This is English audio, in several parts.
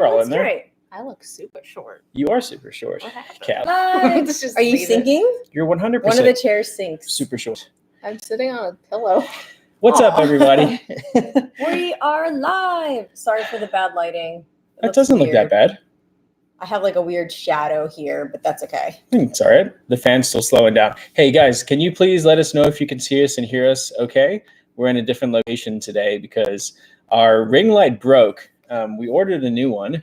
We're all That's in there. great. I look super short. You are super short, What happened? Cat. Let's just Are you leave it. sinking? You're 100% One of the chairs sinks. super short. I'm sitting on a pillow. What's up, Aw. everybody? We are live. Sorry for the bad lighting. That doesn't look that bad. I have like a weird shadow here, but that's okay. It's all right. The fan's still slowing down. Hey, guys, can you please let us know if you can see us and hear us okay? We're in a different location today because our ring light broke. We ordered a new one,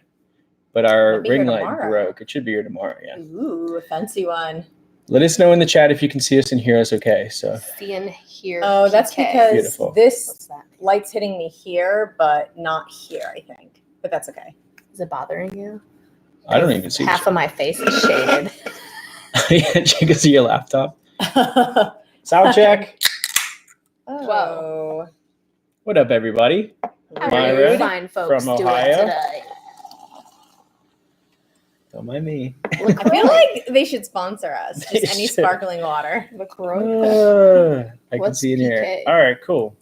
but our ring light broke. It should be here tomorrow, yeah. Ooh, a fancy one. Let us know in the chat if you can see us and hear us okay. So. See and hear. Oh, that's PK. because Beautiful. this light's hitting me here, but not here, I think. But that's okay. Is it bothering you? I don't even see Half of my face is shaded. You can see your laptop. Sound check. Whoa. What up, everybody? How are Myra you fine folks from doing Ohio. today? Don't mind me. I feel like they should sponsor us. They Just any should. sparkling water. LaCroix. I can What's see in here. PK? All right, cool.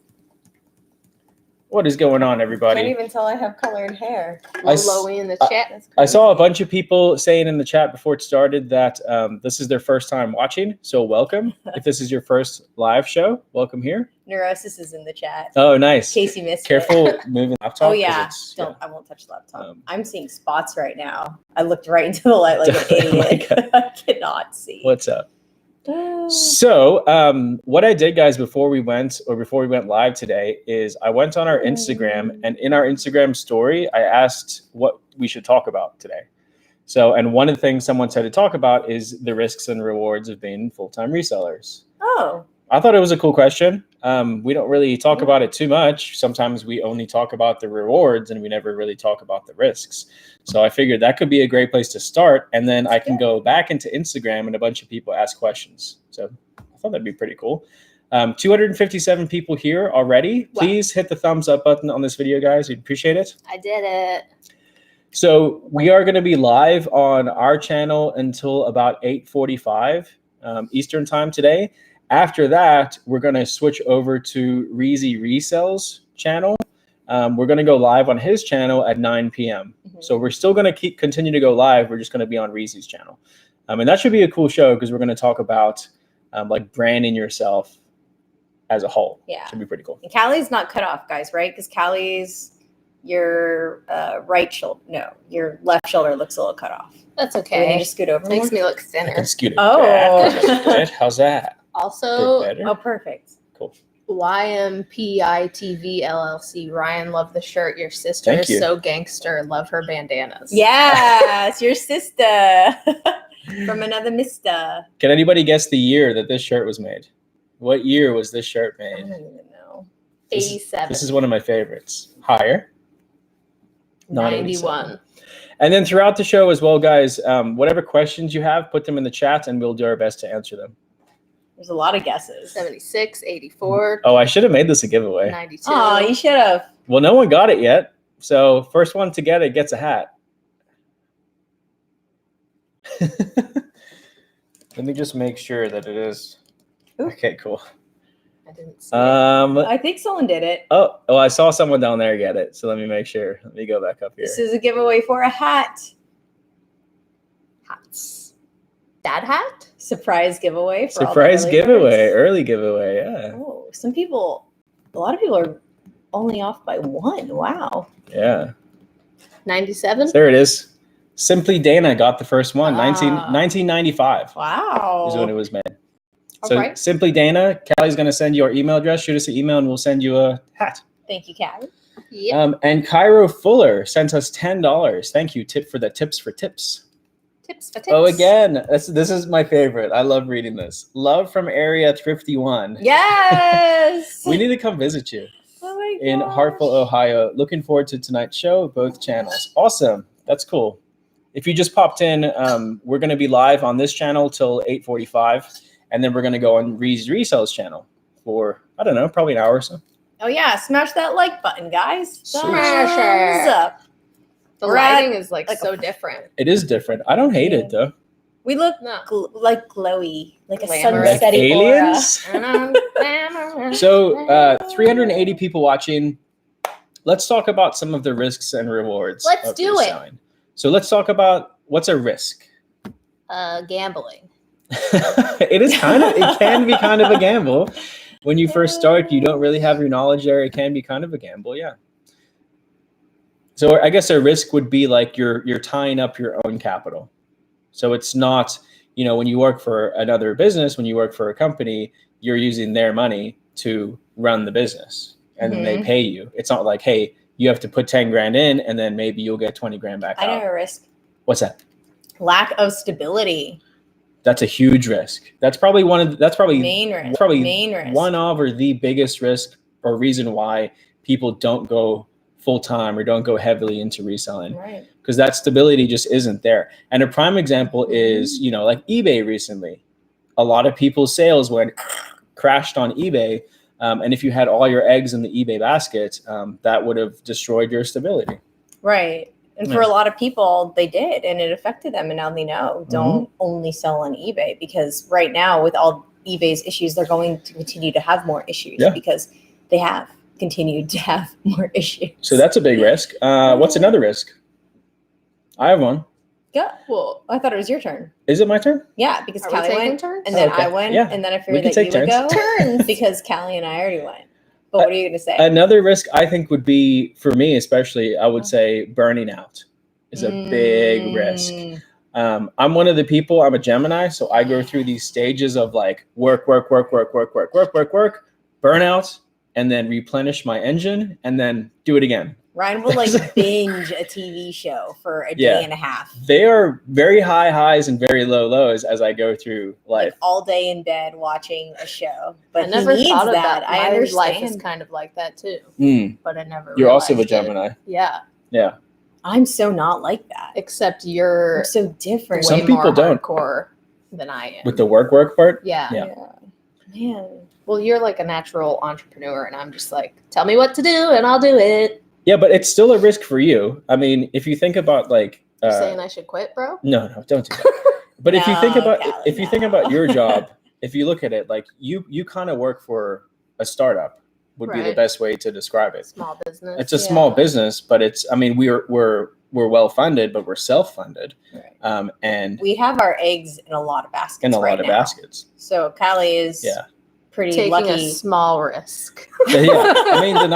What is going on, Can't everybody? even tell I have colored hair. Lowy in the chat. I saw a bunch of people saying in the chat before it started that this is their first time watching. So welcome. If this is your first live show, welcome here. Neurosis is in the chat. Oh, nice. In case you missed it. Careful moving the laptop. Oh yeah. I won't touch the laptop. I'm seeing spots right now. I looked right into the light like an idiot. I cannot see. What's up? So what I did, guys, before we went live today is I went on our Instagram, and in our Instagram story, I asked what we should talk about today. So, and one of the things someone said to talk about is the risks and rewards of being full-time resellers. Oh. I thought it was a cool question. We don't really talk about it too much. Sometimes we only talk about the rewards and we never really talk about the risks. So I figured that could be a great place to start. And then I can go back into Instagram and a bunch of people ask questions. So I thought that'd be pretty cool. 257 people here already. Wow. Please hit the thumbs up button on this video, guys. We'd appreciate it. I did it. So we are going to be live on our channel until about 8:45 Eastern time today. After that, we're going to switch over to Reezy Resells channel. We're going to go live on his channel at 9 p.m. So we're still going to continue to go live. We're just going to be on Reezy's channel. And that should be a cool show because we're going to talk about like branding yourself as a whole. Yeah. Should be pretty cool. And Callie's not cut off, guys, right? Because Callie's your right shoulder. No, your left shoulder looks a little cut off. That's Are we okay. gonna just scoot over Makes more? me look I thinner. can scoot it Oh. back a little bit. How's that? Also, Bit better? Oh, perfect. Cool. YMPITV LLC. Ryan, love the shirt. Your sister Thank is you. so gangster. Love her bandanas. Yes, your sister from another mister. Can anybody guess the year that this shirt was made? What year was this shirt I made? don't even know. 87. This is one of my favorites. Higher. Not 91. And then throughout the show as well, guys, whatever questions you have, put them in the chat and we'll do our best to answer them. There's a lot of guesses. 76, 84, Oh, I should have made this a giveaway. 92. Oh, you should have. Well, no one got it yet. So first one to get it gets a hat. Let me just make sure that it is. Ooh. Okay, cool. I didn't see it. I think someone did it. Oh, I saw someone down there get it. So let me make sure. Let me go back up here. This is a giveaway for a hat. Hats. Dad hat? Surprise giveaway. For Surprise all the early giveaway, birds. early giveaway, yeah. Oh, a lot of people are only off by one. Wow. Yeah. 97? There it is. Simply Dana got the first one. 1995 Wow. is when it was made. All So right. Simply Dana, Callie's going to send you our email address. Shoot us an email and we'll send you a hat. Thank you, Kat. Yep. And Cairo Fuller sent us $10. Thank you. Tips for tips. Tips for tips. Oh, again, this is my favorite. I love reading this. Love from Area 51. Yes. We need to come visit you Oh my in gosh. Hartford, Ohio. Looking forward to tonight's show, both channels. Awesome. That's cool. If you just popped in, we're going to be live on this channel till 8:45, and then we're going to go on Reezy Resells channel for, I don't know, probably an hour or so. Oh yeah, smash that like button, guys. Smash Thumbs it. up. The We're at, lighting is like like, so a- different. It is different. I don't hate it, though. We look No. like glowy, like a Glamorous. Like sunsetty aura. aliens? So 380 people watching. let's talk about some of the risks and rewards. Let's of do it. reselling. So let's talk about what's a risk. Gambling. It can be kind of a gamble. When you first start, you don't really have your knowledge there. It can be kind of a gamble, yeah. So I guess a risk would be like you're tying up your own capital. So it's not, when you work for another business, when you work for a company, you're using their money to run the business and then they pay you. It's not like, hey, you have to put 10 grand in and then maybe you'll get 20 grand back I out. know a risk. What's that? Lack of stability. That's a huge risk. That's probably Main risk. one of or the biggest risk or reason why people don't go full time or don't go heavily into reselling. Right. Because that stability just isn't there. And a prime example is, like eBay recently. A lot of people's sales crashed on eBay. And if you had all your eggs in the eBay basket, that would have destroyed your stability. Right. And for a lot of people, they did, and it affected them. And now they know, don't only sell on eBay, because right now with all eBay's issues, they're going to continue to have more issues because they have continued to have more issues. So that's a big risk. What's another risk? I have one. Yeah. Well, I thought it was your turn. Is it my turn? Yeah, because Are we Callie taking went, turns? and then Okay. I went, Yeah. and then I We figured can that you take would turns. go because Callie and I already went. But what are you going to say? Another risk I think would be, for me especially, I would say burning out is a big risk. I'm one of the people, I'm a Gemini, so I go through these stages of like work, burnout, and then replenish my engine and then do it again. Ryan will like binge a TV show for a day and a half. They are very high highs and very low lows as I go through life. Like all day in bed watching a show. But I never he needs thought of that. that. I My understand. life is kind of like that too. But I never You're also a realized it. Gemini. Yeah. Yeah. I'm so not like that. Except you're I'm so different. Some way people more don't. hardcore than I am. With the work part? Yeah. Man. Well, you're like a natural entrepreneur, and I'm just like, tell me what to do, and I'll do it. Yeah, but it's still a risk for you. I mean, if you think about like You're saying I should quit, bro? No, don't do that. But if you think about Callie, you think about your job, if you look at it, like you kind of work for a startup would be the Right. best way to describe it. Small business. It's a small business, but it's we're well funded, but we're self-funded. Right. And We have our eggs in a lot of baskets. in a right lot of now. baskets. So Callie is pretty taking lucky. a small risk. Yeah. I mean the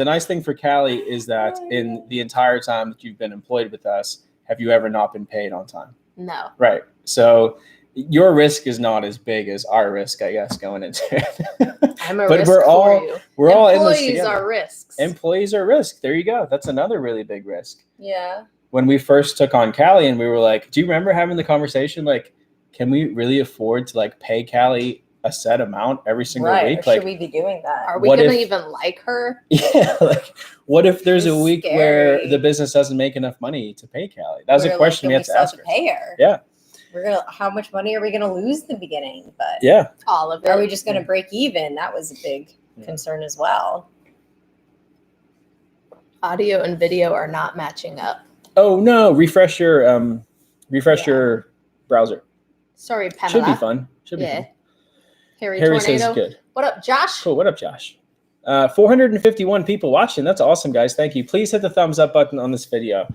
nice thing for Callie is that in the entire time that you've been employed with us, have you ever not been paid on time? No. Right. So your risk is not as big as our risk, I guess, going into it. I'm a But risk we're all- for you. We're all in this Employees together. are risks. Employees are risk. There you go. That's another really big risk. Yeah. When we first took on Callie and we were like, do you remember having the conversation? Like, can we really afford to like pay Callie a set amount every single Right. week? Or Like, should we be doing that? Are we what going to if- even like her? yeah, like what if there's a It's week where scary. the business doesn't make enough money to pay Callie? That was We're a question we like, had do to ask still her. have to pay her. Yeah. How much money are we gonna lose in the beginning? But Yeah. All of it. are we just gonna break even? That was a big concern as well. Audio and video are not matching up. Oh no, refresh your your browser. Sorry, Pamela. Should be fun. Should be fun. Harry Harry Tornado. says good. What up, Josh? Cool. What up, Josh? 451 people watching. That's awesome, guys. Thank you. Please hit the thumbs up button on this video.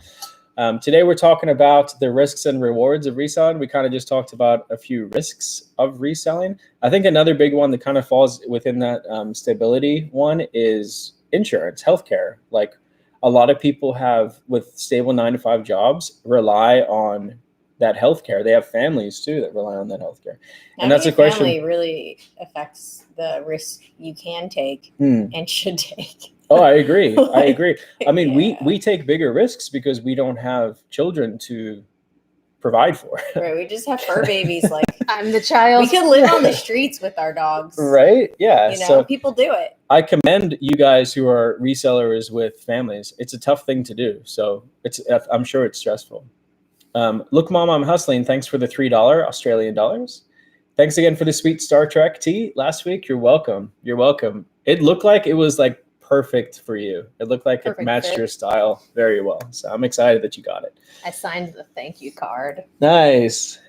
Today, we're talking about the risks and rewards of reselling. We kind of just talked about a few risks of reselling. I think another big one that kind of falls within that stability one is insurance, healthcare. Like a lot of people have with stable 9-to-5 jobs rely on that healthcare. They have families too that rely on that healthcare. And that's a question. Family really affects the risk you can take and should take. Oh, I agree. I agree. I mean, Yeah. we take bigger risks because we don't have children to provide for. Right, we just have fur babies. Like I'm the child. we could live on the streets with our dogs. Right? Yeah. You know, So people do it. I commend you guys who are resellers with families. It's a tough thing to do. So I'm sure it's stressful. Look, Mom, I'm hustling. Thanks for the $3 Australian dollars. Thanks again for the sweet Star Trek tea last week. You're welcome. You're welcome. It looked like it was like perfect for you. It looked like Perfect it matched fit. your style very well. So I'm excited that you got it. I signed the thank you card. Nice.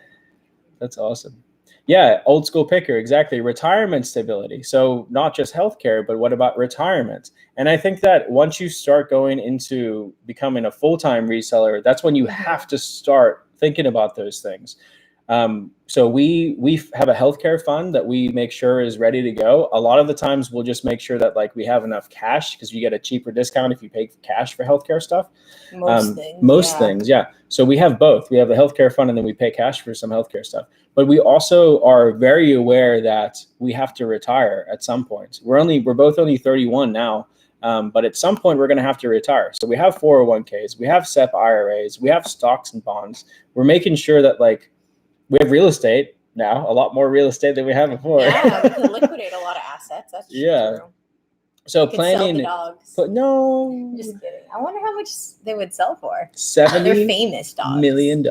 That's awesome. Yeah, old school picker, exactly. Retirement stability. So not just healthcare, but what about retirement? And I think that once you start going into becoming a full-time reseller, that's when you have to start thinking about those things. So we have a healthcare fund that we make sure is ready to go. A lot of the times we'll just make sure that like we have enough cash because you get a cheaper discount if you pay cash for healthcare stuff. Most things, yeah. So we have both. We have the healthcare fund and then we pay cash for some healthcare stuff. But we also are very aware that we have to retire at some point. We're both only 31 now. But at some point we're going to have to retire. So we have 401ks, we have SEP IRAs, we have stocks and bonds. We're making sure that like we have real estate now, a lot more real estate than we had before. Yeah, we can liquidate a lot of assets. That's true. So we planning. Sell the dogs. But no. Just kidding. I wonder how much they would sell for. $70 They're famous dogs. million.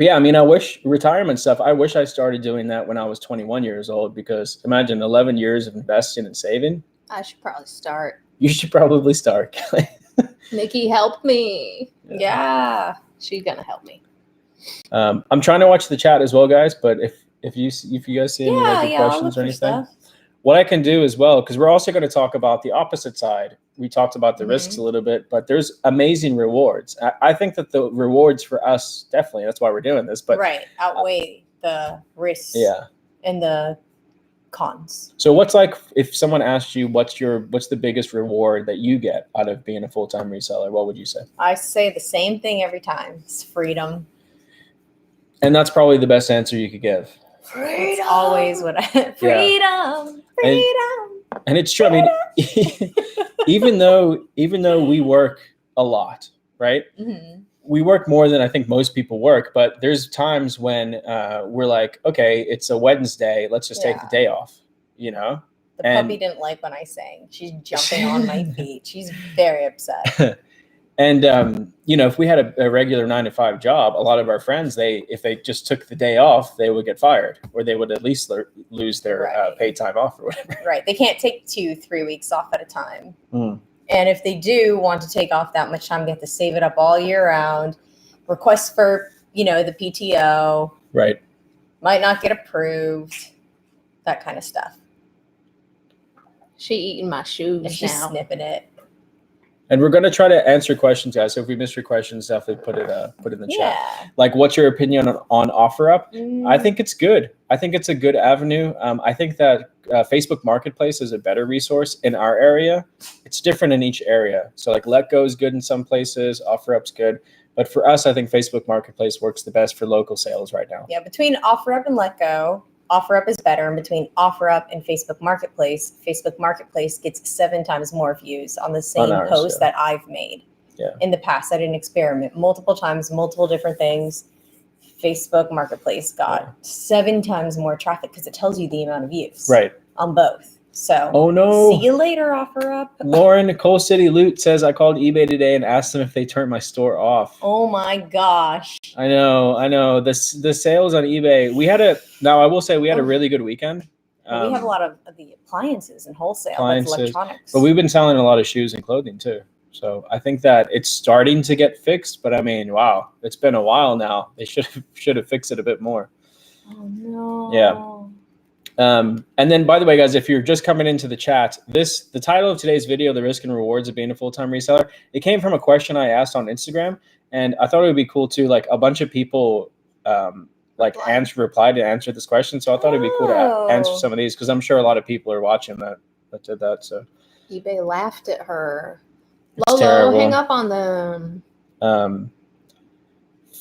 But yeah, I mean, I wish retirement stuff. I wish I started doing that when I was 21 years old because imagine 11 years of investing and saving. I should probably start. You should probably start, Kelly. Nikki, help me. Yeah. She's gonna help me. I'm trying to watch the chat as well, guys. But if you guys see any like, questions or anything, what I can do as well, because we're also going to talk about the opposite side. We talked about the risks a little bit, but there's amazing rewards. I think that the rewards for us definitely, that's why we're doing this. But outweigh the risks. And the cons. So what's like if someone asked you what's the biggest reward that you get out of being a full-time reseller, what would you say? I say the same thing every time. It's freedom. And that's probably the best answer you could give. Freedom. It's always what freedom. And it's true. I mean, even though we work a lot, right? Mm-hmm. We work more than I think most people work, but there's times when we're like, okay, it's a Wednesday. Let's just take the day off, you know? The puppy didn't like when I sang. She's jumping on my feet. She's very upset. And, you know, if we had a regular 9-to-5 job, a lot of our friends, if they just took the day off, they would get fired or they would at least lose their paid time off or whatever. Right. They can't take 2-3 weeks off at a time. And if they do want to take off that much time, they have to save it up all year round. Request for, the PTO. Right. Might not get approved. That kind of stuff. She eating my shoes now. She's snipping it. And we're going to try to answer questions, guys. So if we missed your questions, definitely put it in the chat. Like, what's your opinion on OfferUp? I think it's good. I think it's a good avenue. I think that Facebook Marketplace is a better resource in our area. It's different in each area. So like Letgo is good in some places. OfferUp's good. But for us, I think Facebook Marketplace works the best for local sales right now. Yeah, between OfferUp and Letgo, OfferUp is better. And between OfferUp and Facebook Marketplace gets 7 times more views on the same post that I've made. Yeah. In the past, I did an experiment multiple times, multiple different things. Facebook Marketplace got 7 times more traffic because it tells you the amount of views on both. So, oh no! See you later, OfferUp. Lauren, Coal City Loot says I called eBay today and asked them if they turned my store off. Oh my gosh! I know. The sales on eBay. I will say we had a really good weekend. We have a lot of the appliances and wholesale, electronics. But we've been selling a lot of shoes and clothing too. So I think that it's starting to get fixed. But I mean, wow, it's been a while now. They should have fixed it a bit more. Oh no! Yeah. And then, by the way, guys, if you're just coming into the chat, the title of today's video, The Risk and Rewards of Being a Full-Time Reseller, it came from a question I asked on Instagram. And I thought it would be cool to, like, a bunch of people, replied to answer this question. So I thought it'd be cool to answer some of these because I'm sure a lot of people are watching that did that. So eBay laughed at her. It's terrible. Hang up on them.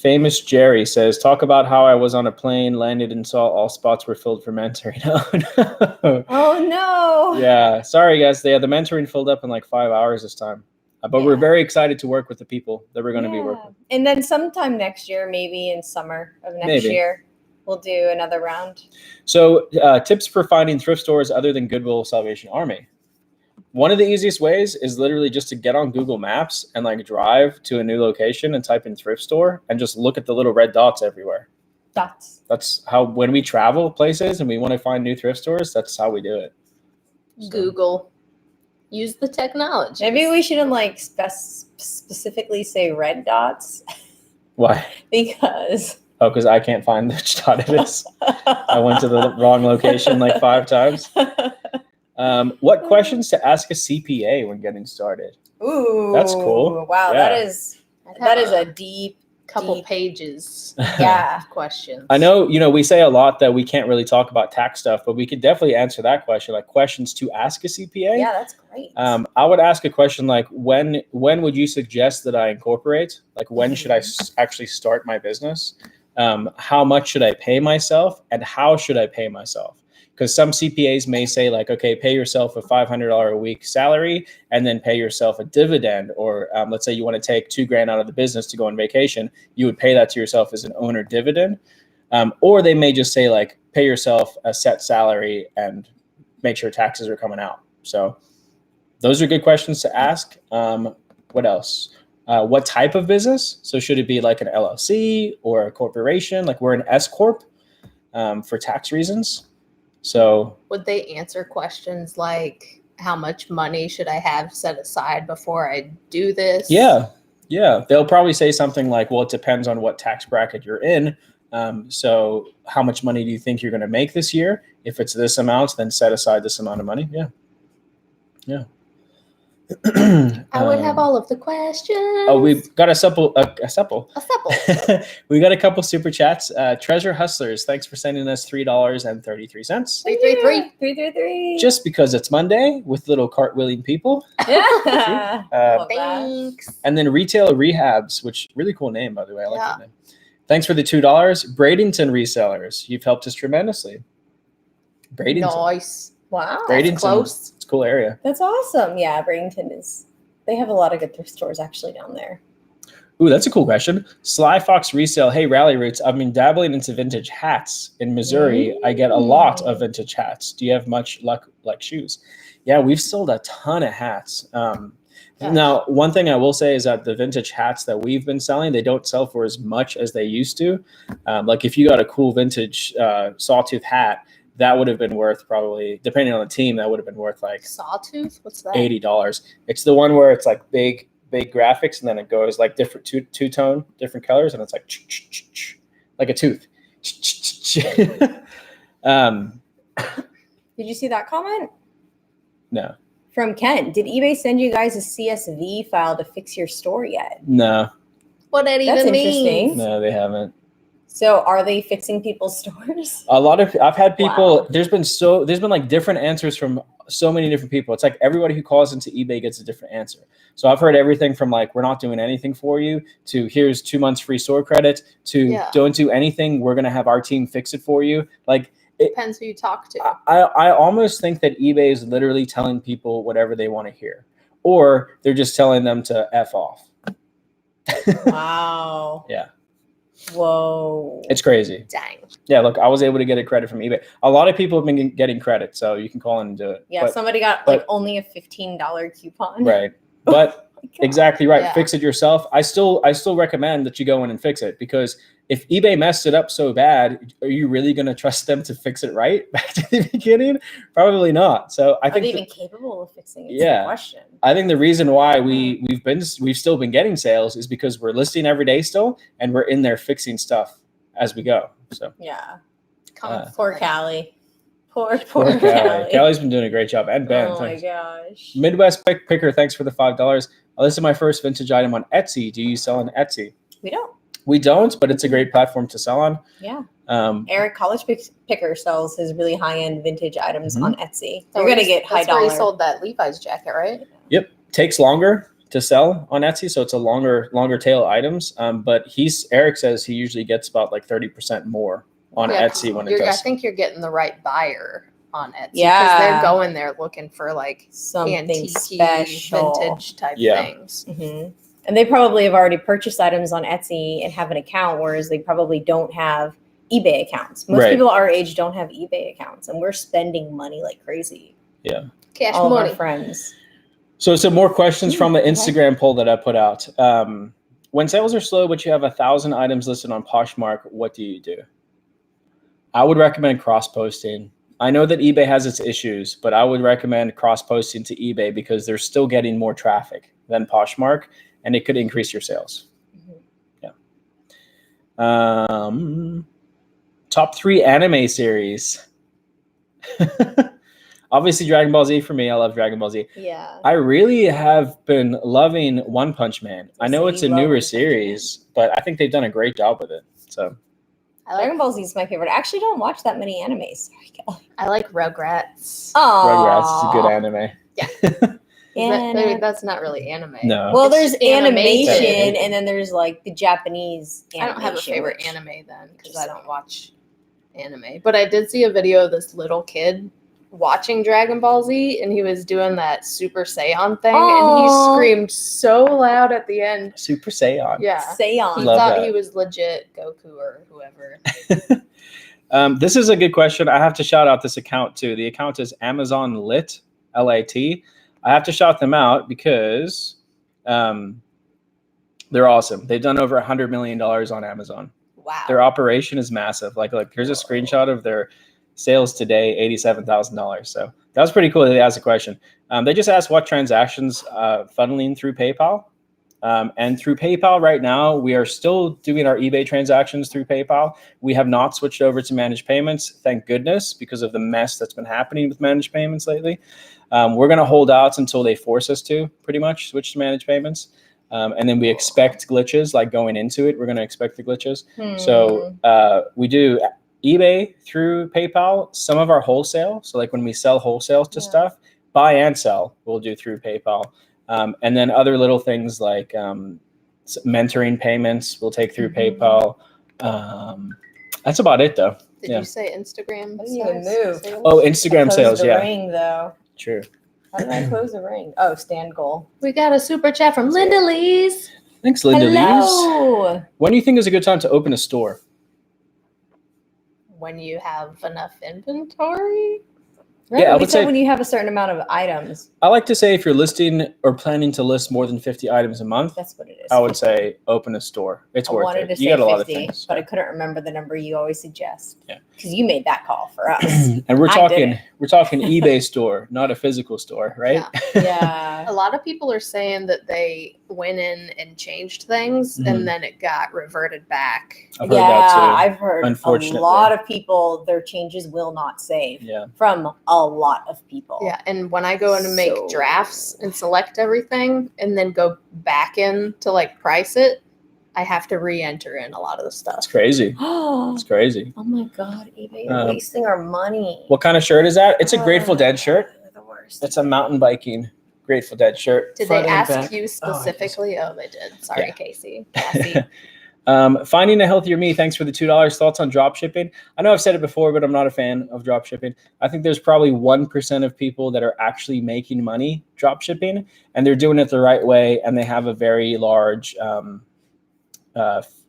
Famous Jerry says, talk about how I was on a plane, landed and saw all spots were filled for mentoring. Oh, no. Oh, no. Yeah. Sorry, guys. The mentoring filled up in like 5 hours this time. But we're very excited to work with the people that we're going to be working with. And then sometime next year, maybe in summer of next year, we'll do another round. So tips for finding thrift stores other than Goodwill Salvation Army. One of the easiest ways is literally just to get on Google Maps and like drive to a new location and type in thrift store and just look at the little red dots everywhere. That's how, when we travel places and we want to find new thrift stores, that's how we do it. So. Google. Use the technology. Maybe we shouldn't like specifically say red dots. Why? Because Oh, because I can't find which dot it is. I went to the wrong location like 5 times. What questions to ask a CPA when getting started? Ooh, that's cool. Wow, Yeah. that is a deep couple pages. Yeah, questions. I know, we say a lot that we can't really talk about tax stuff, but we could definitely answer that question, like questions to ask a CPA. Yeah, that's great. I would ask a question like, when would you suggest that I incorporate? Like, when should I actually start my business? How much should I pay myself, and how should I pay myself? Because some CPAs may say like, okay, pay yourself a $500 a week salary and then pay yourself a dividend. Or let's say you want to take $2,000 out of the business to go on vacation. You would pay that to yourself as an owner dividend. Or they may just say like, pay yourself a set salary and make sure taxes are coming out. So those are good questions to ask. What else? What type of business? So should it be like an LLC or a corporation? Like we're an S Corp for tax reasons. So would they answer questions like, how much money should I have set aside before I do this? Yeah. They'll probably say something like, well, it depends on what tax bracket you're in. So how much money do you think you're going to make this year? If it's this amount, then set aside this amount of money. Yeah. I would have all of the questions. Oh, we've got a supple. We got a couple super chats. Treasure Hustlers, thanks for sending us $3.33. 333. Just because it's Monday with little cartwheeling people. Yeah. Thanks. And then Retail Rehabs, which really cool name, by the way. I like that name. Thanks for the $2. Bradenton Resellers, you've helped us tremendously. Bradenton. Nice. Wow. Bradenton. Close. It's a cool area. That's awesome. Yeah, Bradenton they have a lot of good thrift stores actually down there. Ooh, that's a cool question. Sly Fox Resale. Hey, Ralli Roots. I've been dabbling into vintage hats in Missouri. I get a lot of vintage hats. Do you have much luck like shoes? Yeah, we've sold a ton of hats. Now, one thing I will say is that the vintage hats that we've been selling, they don't sell for as much as they used to. Like if you got a cool vintage sawtooth hat, that would have been worth probably, depending on the team, that would have been worth like Sawtooth? What's that? $80. It's the one where it's like big graphics, and then it goes like different two-tone, different colors, and it's like a tooth. Did you see that comment? No. From Ken. Did eBay send you guys a CSV file to fix your store yet? No. What that even means? No, they haven't. So are they fixing people's stores? I've had people, Wow. there's been like different answers from so many different people. It's like everybody who calls into eBay gets a different answer. So I've heard everything from like, we're not doing anything for you, to here's 2 months free store credit, to don't do anything, we're going to have our team fix it for you. Like it depends who you talk to. I almost think that eBay is literally telling people whatever they want to hear, or they're just telling them to F off. Wow. Yeah. Whoa. It's crazy. Dang. Yeah, look, I was able to get a credit from eBay. A lot of people have been getting credit, so you can call in and do it. Yeah, somebody got like only a $15 coupon. Right. But exactly right. Yeah. Fix it yourself. I still recommend that you go in and fix it, because if eBay messed it up so bad, are you really going to trust them to fix it right back to the beginning? Probably not. So I think are they even capable of fixing it? Yeah. It's a question. I think the reason why we've still been getting sales is because we're listing every day still, and we're in there fixing stuff as we go. So yeah. Poor Callie. Poor Callie. Callie. Callie's been doing a great job. And Ben. Oh thanks. my gosh. Midwest Picker, thanks for the $5. I listed my first vintage item on Etsy. Do you sell on Etsy? We don't. We don't, but it's a great platform to sell on. Yeah. Eric, College Picker, sells his really high-end vintage items on Etsy. So you're going to get high dollar. That's where he sold that Levi's jacket, right? Yep. Takes longer to sell on Etsy, so it's a longer tail items. But Eric says he usually gets about like 30% more on Etsy when it does. I think you're getting the right buyer on Etsy. Yeah. Because they're going there looking for like something antique, special, vintage type things. Mm-hmm. And they probably have already purchased items on Etsy and have an account, whereas they probably don't have eBay accounts. Most people our age don't have eBay accounts, and we're spending money like crazy. Yeah. Cash all money. Of our friends. So some more questions from the Instagram poll that I put out. When sales are slow, but you have 1,000 items listed on Poshmark, what do you do? I would recommend cross-posting. I know that eBay has its issues, but I would recommend cross-posting to eBay because they're still getting more traffic than Poshmark, and it could increase your sales. Top 3 anime series. Obviously, Dragon Ball Z for me. I love Dragon Ball Z. Yeah. I really have been loving One Punch Man. I know it's a newer series, but I think they've done a great job with it. So, Dragon Ball Z is my favorite. I actually don't watch that many animes. I like Rugrats. Oh, Rugrats is a good anime. Yeah. That's not really anime. No. Well, there's animation, animated. and then there's like the Japanese animation. I don't have a favorite anime then because I don't watch anime. But I did see a video of this little kid watching Dragon Ball Z, and he was doing that Super Saiyan thing, and he screamed so loud at the end. Super Saiyan. Yeah. Saiyan. He Love thought that. he was legit Goku or whoever. This is a good question. I have to shout out this account too. The account is Amazon Lit, LAT. I have to shout them out because they're awesome. They've done over $100 million on Amazon. Wow. Their operation is massive. Like here's a screenshot of their sales today, $87,000. So that was pretty cool that they asked a question. They just asked what transactions funneling through PayPal. And through PayPal right now, we are still doing our eBay transactions through PayPal. We have not switched over to managed payments, thank goodness, because of the mess that's been happening with managed payments lately. We're going to hold out until they force us to pretty much switch to managed payments. And then we expect glitches, like going into it, we're going to expect the glitches. So we do eBay through PayPal, some of our wholesale. So like when we sell wholesale to stuff, buy and sell, we'll do through PayPal. And then other little things like mentoring payments we'll take through PayPal. That's about it though. Did you say Instagram? I didn't even move. Oh, Instagram sales, yeah. Ring though. True. How did I close the ring? Oh, stand goal. We got a super chat from Linda Lees. Thanks, Linda Lees. Hello. When do you think is a good time to open a store? When you have enough inventory. Right, Yeah, I we would said say when you have a certain amount of items. I like to say if you're listing or planning to list more than 50 items a month, That's what it is. I would say open a store. It's I worth wanted it. to You say got a lot of 50, things. but I couldn't remember the number you always suggest. Yeah. Because you made that call for us. And we're I talking didn't. eBay store, not a physical store, right? Yeah. A lot of people are saying that they went in and changed things and then it got reverted back. I've heard that too. I've heard Unfortunately. a lot of people, their changes will not save from a lot of people. Yeah, and when I go in to make drafts and select everything and then go back in to like price it, I have to re-enter in a lot of the stuff. It's crazy. It's crazy. Oh my God, eBay, you're wasting our money. What kind of shirt is that? It's a Grateful Dead shirt. They're the worst. It's a mountain biking Grateful Dead shirt. Did they ask you specifically? Oh, they did. Sorry, Cassie. Finding a healthier me. Thanks for the $2. Thoughts on drop shipping? I know I've said it before, but I'm not a fan of drop shipping. I think there's probably 1% of people that are actually making money drop shipping, and they're doing it the right way, and they have a very large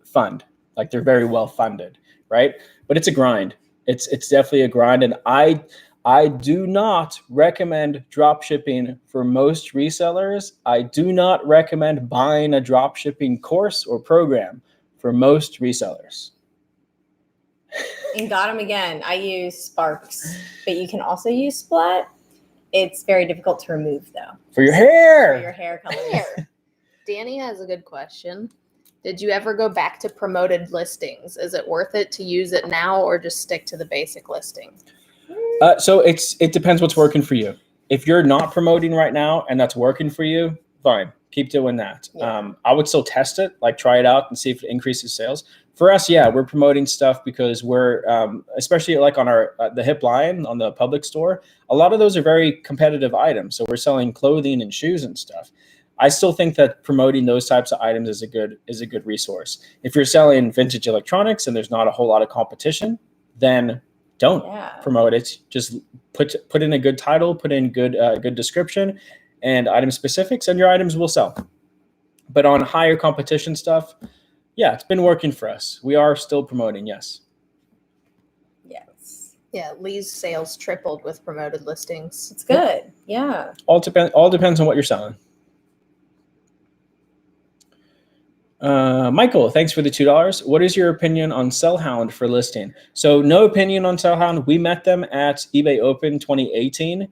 fund. Like they're very well funded, right? But it's a grind. It's definitely a grind, and I do not recommend drop shipping for most resellers. I do not recommend buying a drop shipping course or program for most resellers. And got them again. I use Sparks, but you can also use Splat. It's very difficult to remove though. For your hair. For your hair color. Danny has a good question. Did you ever go back to promoted listings? Is it worth it to use it now or just stick to the basic listing? So it depends what's working for you. If you're not promoting right now and that's working for you, fine. Keep doing that. Yeah. I would still test it, like try it out and see if it increases sales. For us, yeah, we're promoting stuff because we're, especially like on our the hip line on the public store, a lot of those are very competitive items. So we're selling clothing and shoes and stuff. I still think that promoting those types of items is a good resource. If you're selling vintage electronics and there's not a whole lot of competition, then don't promote it. Just put in a good title, put in good description and item specifics, and your items will sell. But on higher competition stuff, yeah, it's been working for us. We are still promoting, yes. Yes. Yeah, Lee's sales tripled with promoted listings. It's good. Yeah. All depends on what you're selling. Michael, thanks for the $2. What is your opinion on Hound for listing? So no opinion on Hound. We met them at eBay Open 2018.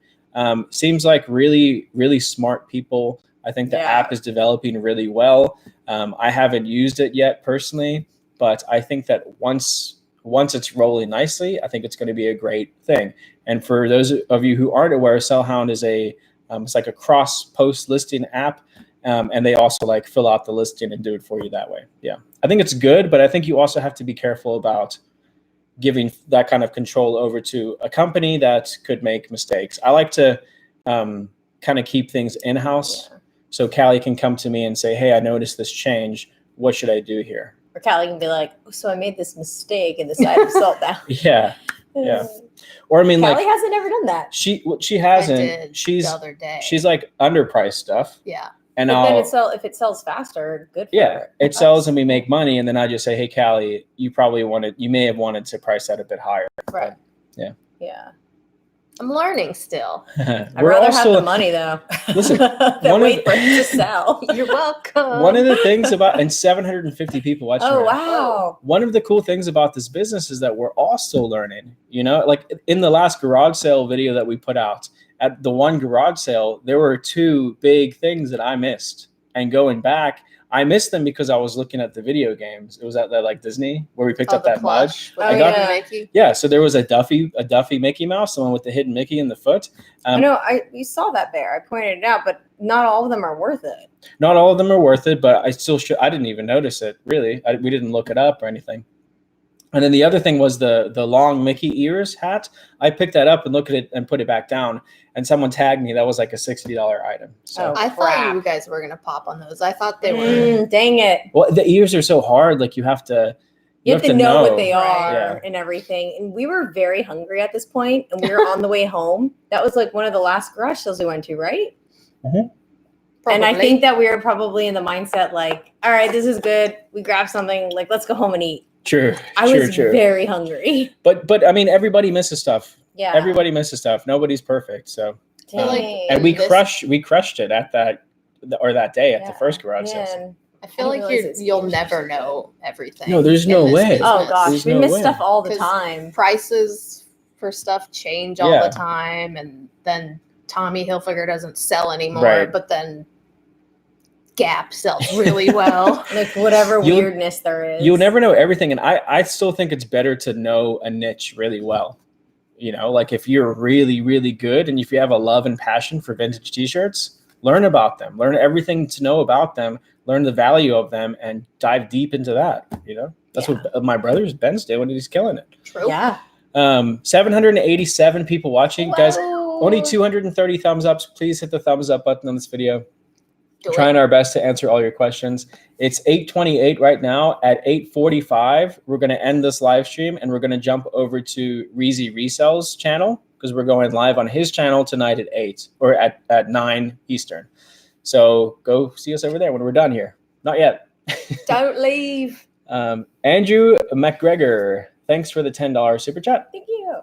Seems like really, really smart people. I think the app is developing really well. I haven't used it yet personally. but I think that once it's rolling nicely, I think it's going to be a great thing. And for those of you who aren't aware, Sellhound is it's like a cross post listing app. And they also like fill out the listing and do it for you that way. Yeah. I think it's good, but I think you also have to be careful about giving that kind of control over to a company that could make mistakes. I like to kind of keep things in-house. Yeah. So Callie can come to me and say, hey, I noticed this change. What should I do here? Or Callie can be like, oh, so I made this mistake and decided to salt down. Yeah. Yeah. Or I mean, Callie hasn't ever done that. She hasn't. I did the other day. She's like underpriced stuff. Yeah. And but then if it sells faster, good for her. It sells and we make money. And then I just say, hey, Callie, you may have wanted to price that a bit higher. Right. Yeah. Yeah. I'm learning still. I'd rather have the money though. Listen, than wait for it to sell. You're welcome. One of the things and 750 people watching. Oh, wow. One of the cool things about this business is that we're all still learning, like in the last garage sale video that we put out, at the one garage sale, there were 2 big things that I missed. And going back, I missed them because I was looking at the video games. It was at like Disney where we picked up that mug. Yeah, so there was a Duffy Mickey Mouse, the one with the hidden Mickey in the foot. You saw that bear. I pointed it out, but not all of them are worth it. Not all of them are worth it, but I didn't even notice it, really. We didn't look it up or anything. And then the other thing was the long Mickey ears hat. I picked that up and looked at it and put it back down. And someone tagged me. That was like a $60 item. So I thought you guys were going to pop on those. I thought they were. Dang it. Well, the ears are so hard. Like you have to know what they are and everything. And we were very hungry at this point, and we were on the way home. That was like one of the last garage sales we went to, right? Mm-hmm. And I think that we were probably in the mindset like, all right, this is good. We grabbed something. Like, let's go home and eat. True. I was very hungry. But I mean, everybody misses stuff. Yeah. Everybody misses stuff. Nobody's perfect. So, and we crushed it at that day at the first garage sale. I feel like you'll never know everything. No, there's no way. Oh gosh, we miss stuff all the time. Prices for stuff change all the time, and then Tommy Hilfiger doesn't sell anymore, but then Gap sells really well. Like whatever weirdness there is. You'll never know everything, and I still think it's better to know a niche really well. Like if you're really, really good and if you have a love and passion for vintage t-shirts, learn about them, learn everything to know about them, learn the value of them, and dive deep into that. That's what my brother's Ben's doing, and he's killing it. True. Yeah. 787 people watching. Whoa. Guys, only 230 thumbs ups. Please hit the thumbs up button on this video. Trying our best to answer all your questions. It's 8:28 right now. At 8:45, we're going to end this live stream and we're going to jump over to Reezy Resell's channel because we're going live on his channel tonight at 8 or at 9 Eastern. So go see us over there when we're done here. Not yet. Don't leave. Andrew McGregor, thanks for the $10 super chat. Thank you.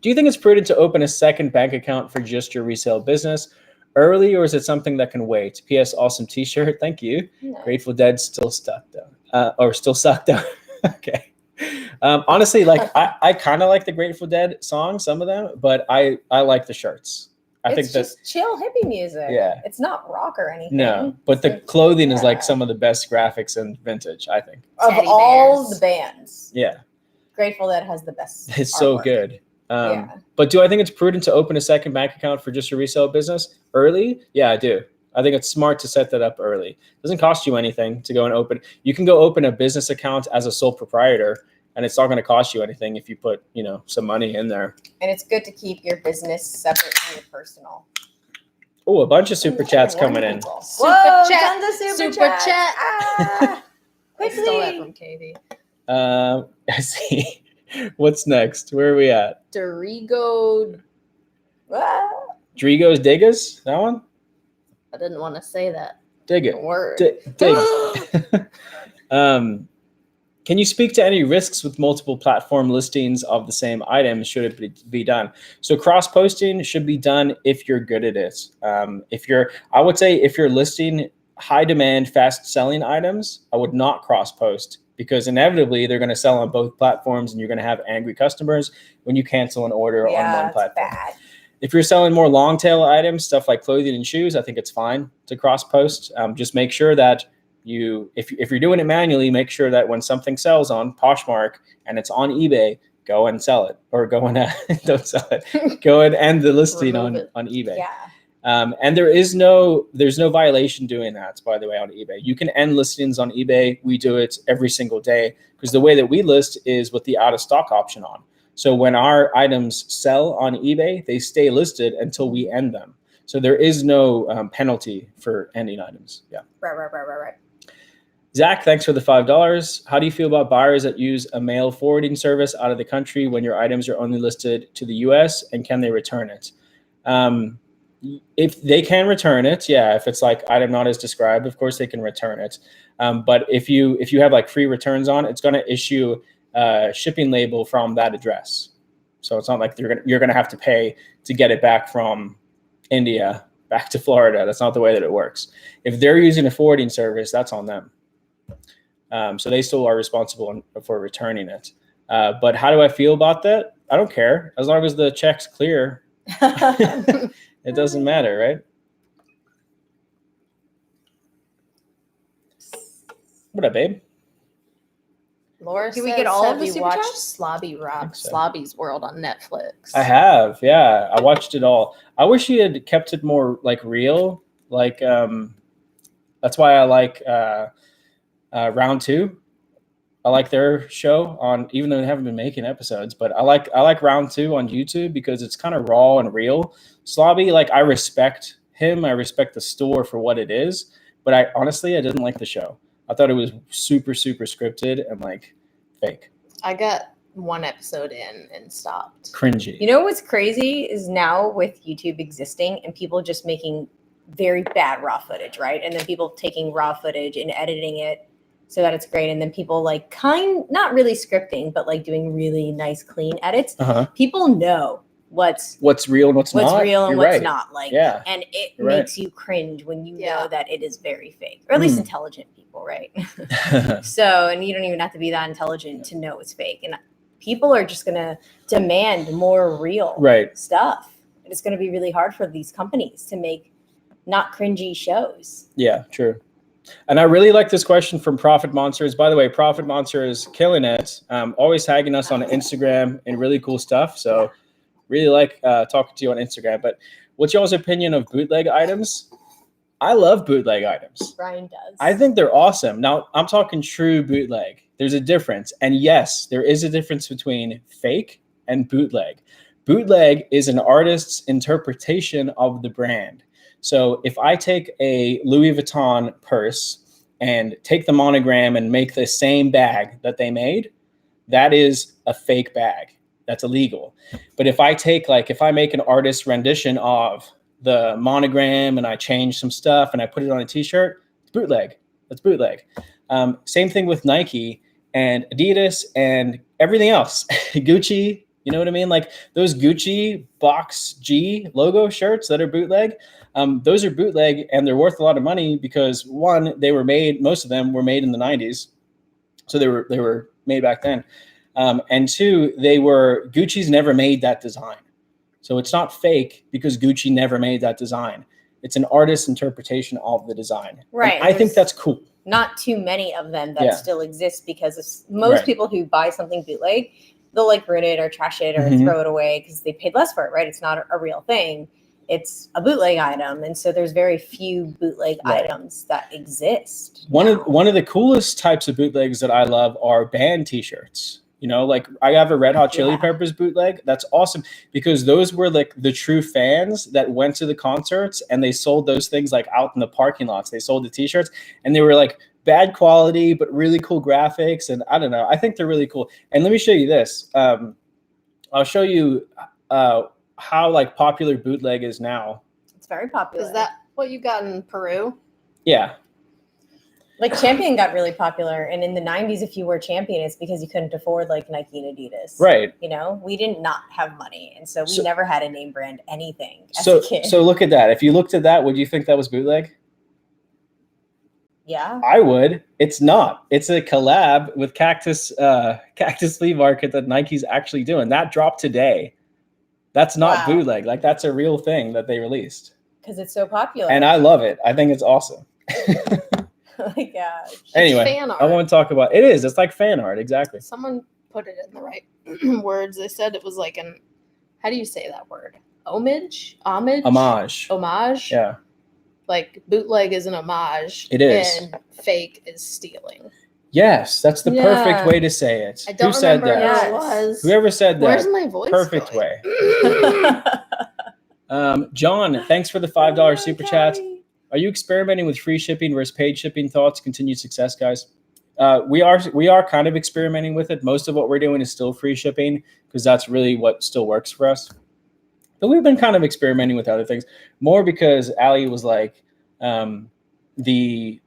Do you think it's prudent to open a second bank account for just your resale business early, or is it something that can wait? P.S. Awesome t-shirt. Thank you. Nice. Grateful Dead still stuck though. Or still sucked though. Okay. Honestly, like I kind of like the Grateful Dead songs, some of them, but I like the shirts. I think that's just chill hippie music. Yeah. It's not rock or anything. No, but the clothing is like some of the best graphics in vintage, I think. Of all the bands. Yeah. Grateful Dead has the best. It's so good. But do I think it's prudent to open a second bank account for just your resale business early? Yeah, I do. I think it's smart to set that up early. It doesn't cost you anything to go and open. You can go open a business account as a sole proprietor, and it's not going to cost you anything if you put, some money in there. And it's good to keep your business separate from your personal. Oh, a bunch of super chats coming in. Super chat. Super chat. Quickly. I stole that from Katie. I see. What's next? Where are we at? Dorigo. Drigos Digas? That one? I didn't want to say that. Dig it. Word. Dig. Can you speak to any risks with multiple platform listings of the same item? Should it be done? So cross-posting should be done if you're good at it. I would say if you're listing high demand, fast selling items, I would not cross-post, because inevitably they're going to sell on both platforms and you're going to have angry customers when you cancel an order on one platform. Bad. If you're selling more long tail items, stuff like clothing and shoes, I think it's fine to cross post. Just make sure that if you're doing it manually, make sure that when something sells on Poshmark and it's on eBay, go and sell it, or go and don't sell it. Go and end the listing on eBay. Yeah. And there's no violation doing that, by the way, on eBay. You can end listings on eBay. We do it every single day because the way that we list is with the out of stock option on. So when our items sell on eBay, they stay listed until we end them. So there is no penalty for ending items. Yeah. Right. Zach, thanks for the $5. How do you feel about buyers that use a mail forwarding service out of the country when your items are only listed to the US, and can they return it? If they can return it, yeah. If it's like item not as described, of course they can return it. But if you have like free returns on, it's going to issue a shipping label from that address. So it's not like you're gonna have to pay to get it back from India back to Florida. That's not the way that it works. If they're using a forwarding service, that's on them. So they still are responsible for returning it. But how do I feel about that? I don't care. As long as the check's clear, it doesn't matter, right? What up, babe? Laura, do we get all of the super watched chats? Slobby's World on Netflix? I have, yeah. I watched it all. I wish he had kept it more like real. Like that's why I like Round 2. I like their show on, even though they haven't been making episodes, but I like Round 2 on YouTube because it's kind of raw and real. Slobby, like, I respect him. I respect the store for what it is, but I didn't like the show. I thought it was super, super scripted and like fake. I got one episode in and stopped. Cringy. You know what's crazy is now with YouTube existing and people just making very bad raw footage, right? And then people taking raw footage and editing it so that it's great. And then people like not really scripting, but like doing really nice, clean edits. People know what's real and what's not. Not. Like, yeah. And it makes you cringe when you know that it is very fake, or at least intelligent people, right? So, and you don't even have to be that intelligent to know it's fake. And people are just going to demand more real stuff. And it's going to be really hard for these companies to make not cringy shows. Yeah, true. And I really like this question from Profit Monsters. By the way, Profit Monster is killing it. Always tagging us on Instagram and really cool stuff. So really like talking to you on Instagram. But what's y'all's opinion of bootleg items? I love bootleg items. Brian does. I think they're awesome. Now, I'm talking true bootleg. There's a difference. And yes, there is a difference between fake and bootleg. Bootleg is an artist's interpretation of the brand. So if I take a Louis Vuitton purse and take the monogram and make the same bag that they made, that is a fake bag. That's illegal. But if I make an artist rendition of the monogram and I change some stuff and I put it on a t-shirt, it's bootleg. That's bootleg. Same thing with Nike and Adidas and everything else. Gucci, you know what I mean? Like those Gucci Box G logo shirts that are bootleg, those are bootleg and they're worth a lot of money because one, most of them were made in the 90s. So they were made back then. And two, Gucci's never made that design. So it's not fake because Gucci never made that design. It's an artist's interpretation of the design. Right. And I think that's cool. Not too many of them that still exist because most people who buy something bootleg, they'll like ruin it or trash it or throw it away because they paid less for it, right? It's not a real thing. It's a bootleg item. And so there's very few bootleg items that exist. One of the coolest types of bootlegs that I love are band t-shirts. You know, like I have a Red Hot Chili Peppers bootleg. That's awesome because those were like the true fans that went to the concerts and they sold those things like out in the parking lots. They sold the t-shirts and they were like bad quality, but really cool graphics. And I don't know, I think they're really cool. And let me show you this. I'll show you how like popular bootleg is now. It's very popular. Is that what you got in Peru? Yeah. Like Champion got really popular, and in the 90s, if you were Champion, it's because you couldn't afford like Nike and Adidas. Right. You know, we did not have money, and so we never had a name brand anything as a kid. So look at that. If you looked at that, would you think that was bootleg? Yeah. I would. It's not. It's a collab with Cactus Flea Market that Nike's actually doing. That dropped today. That's not bootleg. Like that's a real thing that they released. Because it's so popular. And I love it. I think it's awesome. Like, Anyway, fan art. I want to talk about it. It's like fan art, exactly. Someone put it in the right words. They said it was like an, how do you say that word? Homage? Homage? Yeah. Like bootleg is an homage. It is. And fake is stealing. Yes, that's the perfect way to say it. I don't remember who it was. Whoever said that. Where's my voice Perfect going? way. John, thanks for the $5 super chat. Are you experimenting with free shipping versus paid shipping? Thoughts, continued success, guys? We are kind of experimenting with it. Most of what we're doing is still free shipping because that's really what still works for us. But we've been kind of experimenting with other things more because Ali was like, the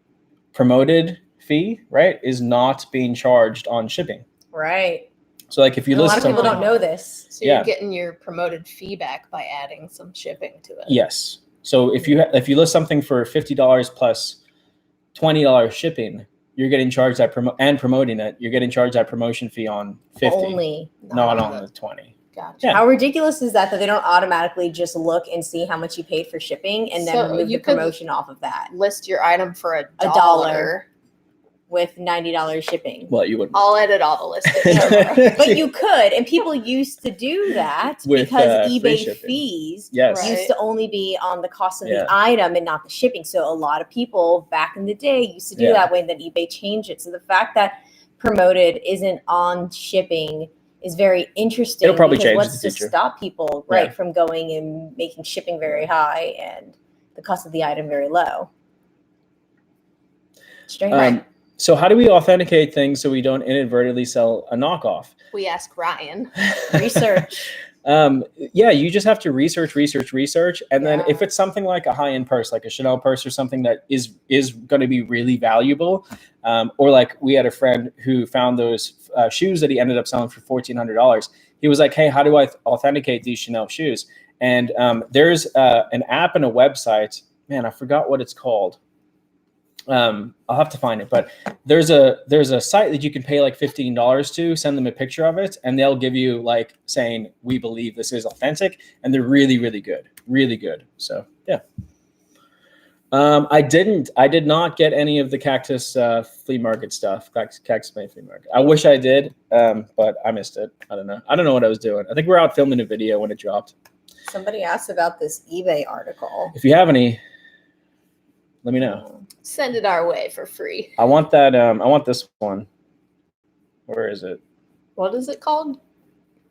promoted fee, right, is not being charged on shipping. Right. So like if you list something, a lot of people don't know this. So you're getting your promoted fee back by adding some shipping to it. Yes. So if you list something for $50 plus $20 shipping, you're getting charged that promoting it, you're getting charged that promotion fee on 50. Only. Not on the 20. Gotcha. Yeah. How ridiculous is that they don't automatically just look and see how much you paid for shipping and then remove the promotion off of that? List your item for $1 with $90 shipping. Well, you wouldn't. I'll edit all the listings. But you could, and people used to do that with, because eBay fees used to only be on the cost of the item and not the shipping. So a lot of people back in the day used to do that way, and then eBay changed it. So the fact that promoted isn't on shipping is very interesting. It'll probably change what's in the future. To stop people from going and making shipping very high and the cost of the item very low. Straight right. So how do we authenticate things so we don't inadvertently sell a knockoff? We ask Ryan. Research. You just have to research. And then if it's something like a high-end purse, like a Chanel purse or something that is going to be really valuable, or like we had a friend who found those shoes that he ended up selling for $1,400. He was like, hey, how do I authenticate these Chanel shoes? And there's an app and a website. Man, I forgot what it's called. I'll have to find it, but there's a site that you can pay like $15 to, send them a picture of it, and they'll give you like saying, we believe this is authentic, and they're really, really good. So yeah. I did not get any of the Cactus flea market stuff, Cactus May flea market. I wish I did, but I missed it. I don't know what I was doing. I think we're out filming a video when it dropped. Somebody asked about this eBay article. If you have any, let me know. Send it our way for free. I want that. I want this one. Where is it? What is it called?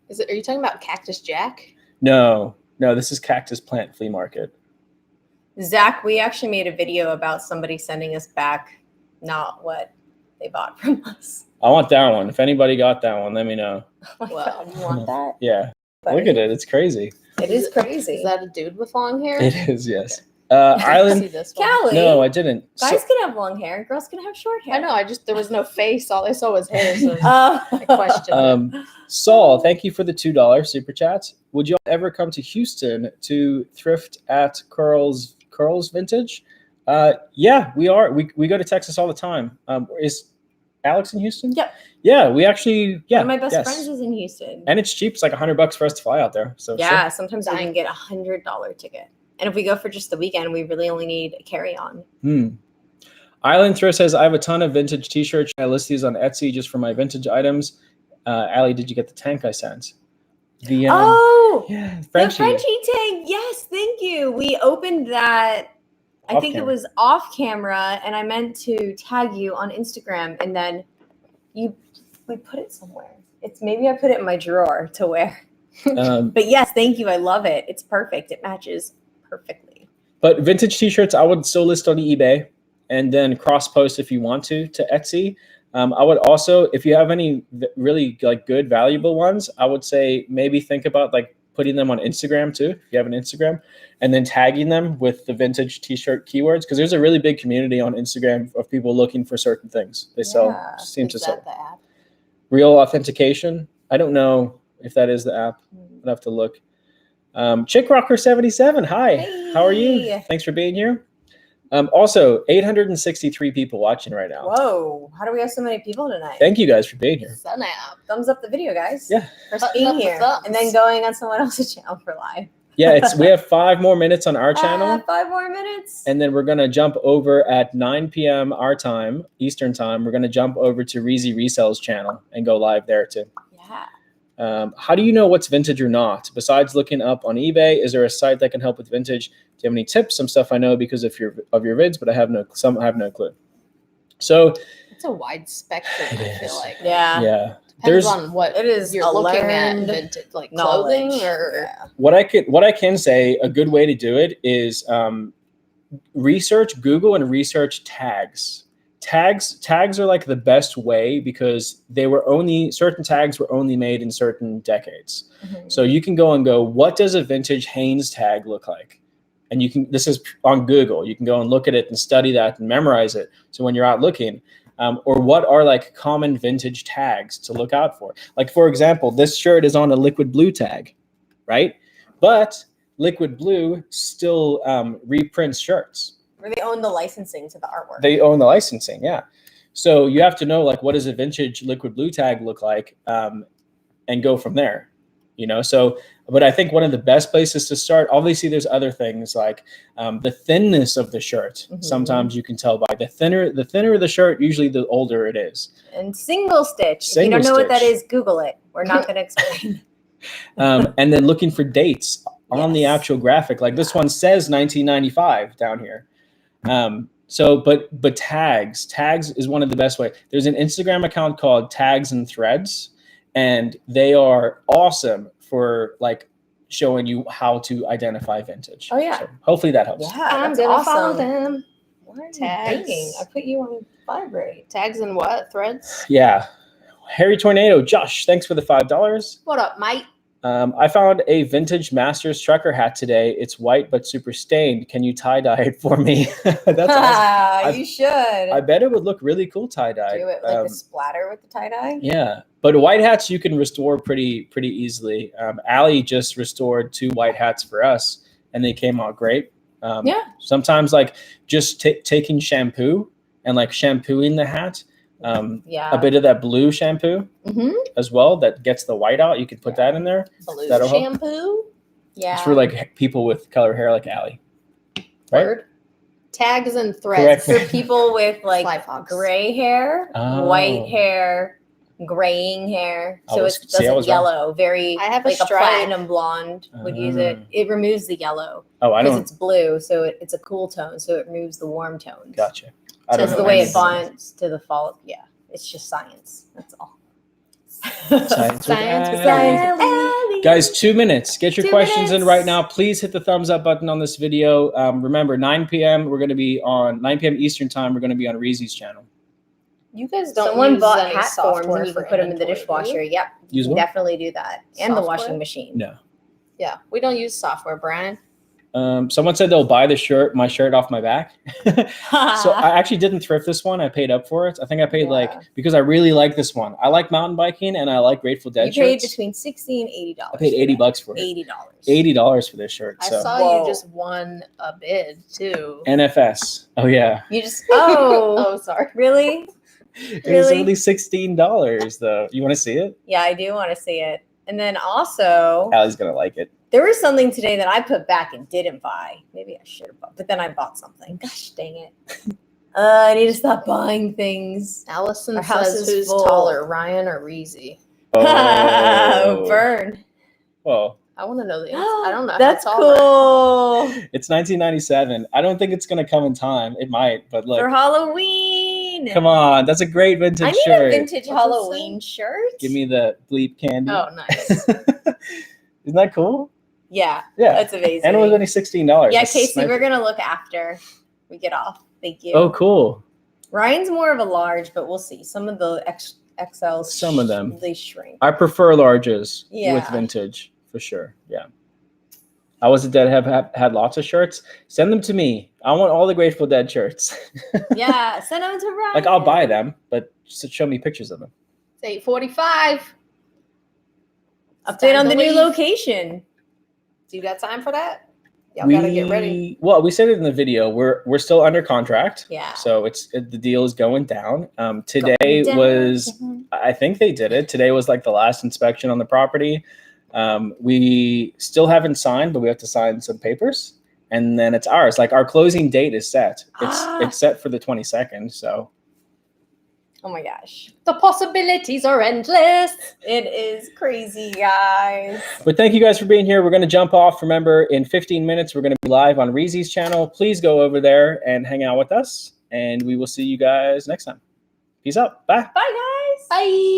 Are you talking about Cactus Jack? No. This is Cactus Plant Flea Market. Zach, we actually made a video about somebody sending us back not what they bought from us. I want that one. If anybody got that one, let me know. Oh my God, you want that? Yeah. Look at it. It's crazy. It is crazy. Is that a dude with long hair? It is, yes. Okay. Island. Callie. No, I didn't. Guys can have long hair. Girls can have short hair. I know. There was no face. All I saw was hair. So I questioned it. Saul, thank you for the $2 super chats. Would you ever come to Houston to thrift at Curls Vintage? Yeah, we are. We go to Texas all the time. Is Alex in Houston? Yep. Yeah, we actually. Yeah. One of my best friends is in Houston, and it's cheap. It's like $100 for us to fly out there. So yeah, sometimes we can get $100 ticket. And if we go for just the weekend, we really only need a carry-on. Island Thrift says, I have a ton of vintage t-shirts. I list these on Etsy just for my vintage items. Allie, did you get the tank I sent? The Frenchie tank. Yes, thank you. We opened that. I think it was off camera, and I meant to tag you on Instagram, and then we put it somewhere. Maybe I put it in my drawer to wear. But yes, thank you. I love it. It's perfect. It matches perfectly. But vintage t-shirts, I would still list on eBay and then cross post if you want to Etsy. I would also, if you have any really like good, valuable ones, I would say maybe think about like putting them on Instagram too, if you have an Instagram, and then tagging them with the vintage t-shirt keywords, because there's a really big community on Instagram of people looking for certain things. They sell. The app? Real Authentication. I don't know if that is the app. I'd have to look. Chick Rocker 77. Hi. Hey. How are you? Thanks for being here. Also, 863 people watching right now. Whoa. How do we have so many people tonight? Thank you guys for being here. Sun app. Thumbs up the video, guys. Yeah. For being here. And then going on someone else's channel for live. Yeah, we have 5 more minutes on our channel. 5 more minutes. And then we're going to jump over at 9 p.m. our time, Eastern time. We're going to jump over to Ralli Resellers channel and go live there too. Yeah. How do you know what's vintage or not? Besides looking up on eBay, is there a site that can help with vintage? Do you have any tips? Some stuff I know because of your vids, but I have no clue. So it's a wide spectrum, I feel like. Yeah. Yeah. Depends on what it is you're looking at, vintage, like clothing or what I can say, a good way to do it is Google and research tags. Tags are like the best way because certain tags were only made in certain decades. Mm-hmm. So you can go, what does a vintage Hanes tag look like? And this is on Google. You can go and look at it and study that and memorize it. So when you're out looking, or what are like common vintage tags to look out for? Like, for example, this shirt is on a liquid blue tag, right? But liquid blue still reprints shirts. Or they own the licensing to the artwork. They own the licensing, yeah. So you have to know, like, what does a vintage liquid blue tag look like, and go from there, So, but I think one of the best places to start, obviously there's other things like the thinness of the shirt. Mm-hmm. Sometimes you can tell by the thinner the shirt, usually the older it is. And single stitch. If you don't know what that is, Google it. We're not going to explain. And then looking for dates on the actual graphic. Like this one says 1995 down here. But tags is one of the best way. There's an Instagram account called Tags and Threads, and they are awesome for like showing you how to identify vintage. Oh yeah. So hopefully that helps. Yeah, I'm gonna follow them. What are you thinking? I put you on vibrate. Tags and what? Threads? Yeah. Harry Tornado, Josh, thanks for the $5. What up, mate? I found a vintage Masters trucker hat today. It's white but super stained. Can you tie-dye it for me? That's awesome. You should. I bet it would look really cool tie-dye. Do it like the splatter with the tie-dye? Yeah. But white hats you can restore pretty easily. Allie just restored 2 white hats for us, and they came out great. Sometimes like just taking shampoo and like shampooing the hat. A bit of that blue shampoo as well that gets the white out. You can put that in there. Blue shampoo? Help. Yeah. It's for like people with color hair like Allie. Right? Word. Tags and threads. For people with like gray hair, white hair, graying hair. So it doesn't yellow. Very I have like a platinum blonde would use it. It removes the yellow. Oh, I don't. Because it's blue, so it's a cool tone, so it removes the warm tones. Gotcha. That's the way it bonds to the fall. Yeah, it's just science. That's all. Science. Guys, 2 minutes. Get your questions in right now. Please hit the thumbs up button on this video. Remember, 9 p.m. We're going to be on 9 p.m. Eastern time. We're going to be on Reezy's channel. You guys don't. Someone use bought any hat forms software and you can for put them in the inventory, dishwasher. Yep, Use you what? can definitely do that, and the Software? washing machine. No. Yeah, we don't use software, Brian. Someone said they'll buy my shirt off my back. So I actually didn't thrift this one. I paid up for it. I think I paid because I really like this one. I like mountain biking and I like Grateful Dead shirts. You paid between $60 and $80. I paid $80 for it. $80 for this shirt. I saw you just won a bid too. NFS. Oh yeah. You just oh sorry. Really? It was only $16 though. You want to see it? Yeah, I do want to see it. And then also, Allie's gonna like it. There was something today that I put back and didn't buy. Maybe I should have bought, but then I bought something. Gosh dang it. I need to stop buying things. Allison says who's taller, Ryan or Reezy? Oh, burn. Well, I want to know the answer. I don't know. That's cool. It's 1997. I don't think it's going to come in time. It might, but look. For Halloween. Come on. That's a great vintage shirt. I need a vintage Halloween shirt. Give me the bleep candy. Oh, nice. Isn't that cool? Yeah. Yeah. That's amazing. And it was only $16. Yeah, Casey, we're going to look after we get off. Thank you. Oh, cool. Ryan's more of a large, but we'll see. Some of the XLs. Some of them. They shrink. I prefer larges with vintage, for sure. Yeah. I was a Dead have had lots of shirts. Send them to me. I want all the Grateful Dead shirts. Yeah, send them to Ryan. Like, I'll buy them, but just show me pictures of them. It's 8:45. Update on the new location. Do you got time for that? Y'all gotta get ready. Well, we said it in the video. We're still under contract. Yeah. So the deal is going down. Today was, I think they did it. Today was like the last inspection on the property. We still haven't signed, but we have to sign some papers, and then it's ours. Like our closing date is set. It's set for the 22nd. So. Oh my gosh. The possibilities are endless. It is crazy, guys. But thank you guys for being here. We're going to jump off. Remember, in 15 minutes, we're going to be live on Reezy's channel. Please go over there and hang out with us, and we will see you guys next time. Peace out. Bye. Bye, guys. Bye.